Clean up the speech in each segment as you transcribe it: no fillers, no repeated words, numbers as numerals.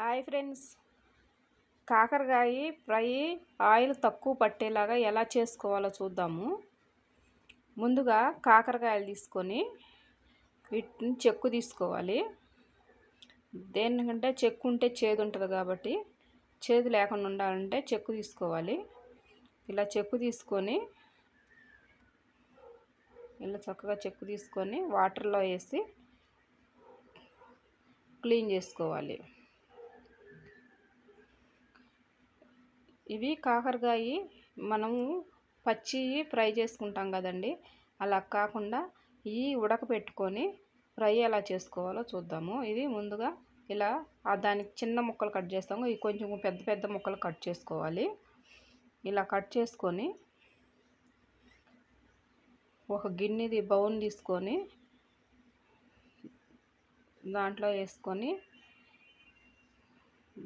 Hi friends, కాకరకాయ fry oil తక్కువ పట్టేలాగా ఎలా చేసుకోవాలో చూద్దాము. ముందుగా కాకరకాయలు తీసుకొని వీటిని చెక్కు తీసుకోవాలి. దేనికంటే చెక్కు ఉంటే చేదు ఉంటుంది కాబట్టి చేదు లేకుండా ఉండాలంటే చెక్కు తీసుకోవాలి. ఇలా చెక్కు తీసుకొని ఇలా చక్కగా చెక్కు తీసుకొని వాటర్లో వేసి క్లీన్ చేసుకోవాలి. ఇవి కాకరకాయ మనము పచ్చి ఫ్రై చేసుకుంటాం కదండి, అలా కాకుండా ఈ ఉడకపెట్టుకొని ఫ్రై ఎలా చేసుకోవాలో చూద్దాము. ఇది ముందుగా ఇలా దానికి చిన్న ముక్కలు కట్ చేస్తాము, ఇవి కొంచెం పెద్ద పెద్ద ముక్కలు కట్ చేసుకోవాలి. ఇలా కట్ చేసుకొని ఒక గిన్నెది బౌల్ తీసుకొని దాంట్లో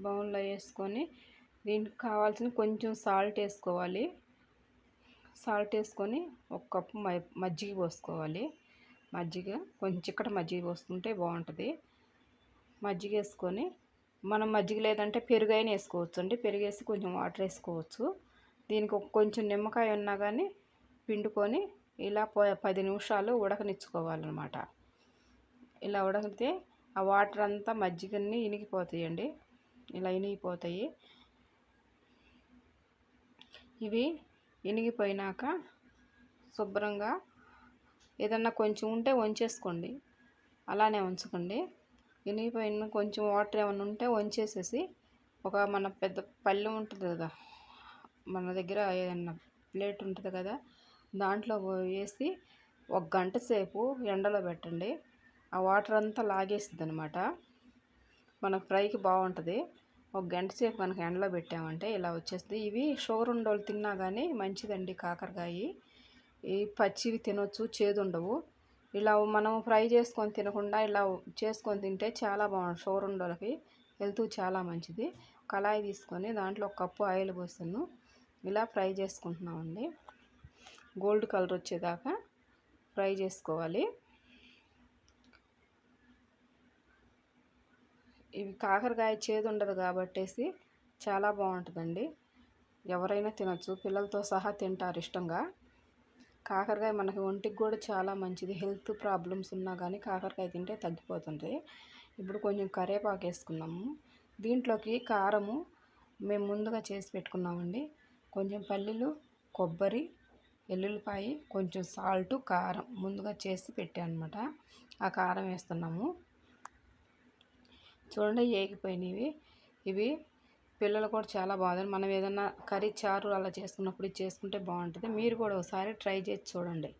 బౌల్లో వేసుకొని దీనికి కావాల్సిన కొంచెం సాల్ట్ వేసుకోవాలి. సాల్ట్ వేసుకొని ఒక కప్పు మజ్జిగ పోసుకోవాలి. మజ్జిగ కొంచెం చిక్కటి మజ్జిగ పోసుకుంటే బాగుంటుంది. మజ్జిగ వేసుకొని మనం మజ్జిగ లేదంటే పెరుగు అయినా వేసుకోవచ్చు అండి. పెరుగు వేసి కొంచెం వాటర్ వేసుకోవచ్చు. దీనికి కొంచెం నిమ్మకాయ ఉన్నా కానీ పిండుకొని ఇలా 10 నిమిషాలు ఉడకనిచ్చుకోవాలన్నమాట. ఇలా ఉడకితే ఆ వాటర్ అంతా మజ్జిగన్ని ఇనిగిపోతాయండి. ఇలా ఇనిగిపోతాయి. ఇవి ఇనిగిపోయినాక శుభ్రంగా ఏదన్నా కొంచెం ఉంటే వంచేసుకోండి, అలానే ఉంచకండి. ఇనిగిపోయిన కొంచెం వాటర్ ఏమైనా ఉంటే వంచేసేసి మన పెద్ద పళ్ళెం ఉంటుంది కదా, మన దగ్గర ఏదన్నా ప్లేట్ ఉంటుంది కదా, దాంట్లో వేసి 1 గంట సేపు ఎండలో పెట్టండి. ఆ వాటర్ అంతా లాగేస్తుంది అనమాట. మన ఫ్రైకి బాగుంటుంది. 1 గంట సేపు కనుక ఎండలో పెట్టామంటే ఇలా వచ్చేస్తుంది. ఇవి షుగర్ ఉండోళ్ళు తిన్నా కానీ మంచిదండి. కాకరకాయ ఈ పచ్చివి తినొచ్చు, చేదు ఉండవు. ఇలా మనం ఫ్రై చేసుకొని తినకుండా ఇలా చేసుకొని తింటే చాలా బాగుంటుంది. షుగర్ ఉండోళ్ళకి హెల్త్ చాలా మంచిది. కళాయి తీసుకొని దాంట్లో 1 కప్పు ఆయిల్ పోసాను. ఇలా ఫ్రై చేసుకుంటున్నామండి. గోల్డ్ కలర్ వచ్చేదాకా ఫ్రై చేసుకోవాలి. ఇవి కాకరకాయ చేదు ఉండదు కాబట్టేసి చాలా బాగుంటుందండి. ఎవరైనా తినొచ్చు, పిల్లలతో సహా తింటారు ఇష్టంగా. కాకరకాయ మనకి ఒంటికి కూడా చాలా మంచిది. హెల్త్ ప్రాబ్లమ్స్ ఉన్నా కానీ కాకరకాయ తింటే తగ్గిపోతుంది. ఇప్పుడు కొంచెం కరివేపాకు వేసుకున్నాము. దీంట్లోకి కారము మేము ముందుగా చేసి పెట్టుకున్నామండి. కొంచెం పల్లీలు, కొబ్బరి, ఎల్లుల్లిపాయ, కొంచెం సాల్టు, కారం ముందుగా చేసి పెట్టాను అనమాట. ఆ కారం వేస్తున్నాము. చూడండి ఏగిపోయినవి. ఇవి పిల్లలు కూడా చాలా బాగుంది. మనం ఏదన్నా కర్రీ చారు అలా చేసుకున్నప్పుడు చేసుకుంటే బాగుంటుంది. మీరు కూడా ఒకసారి ట్రై చేసి చూడండి.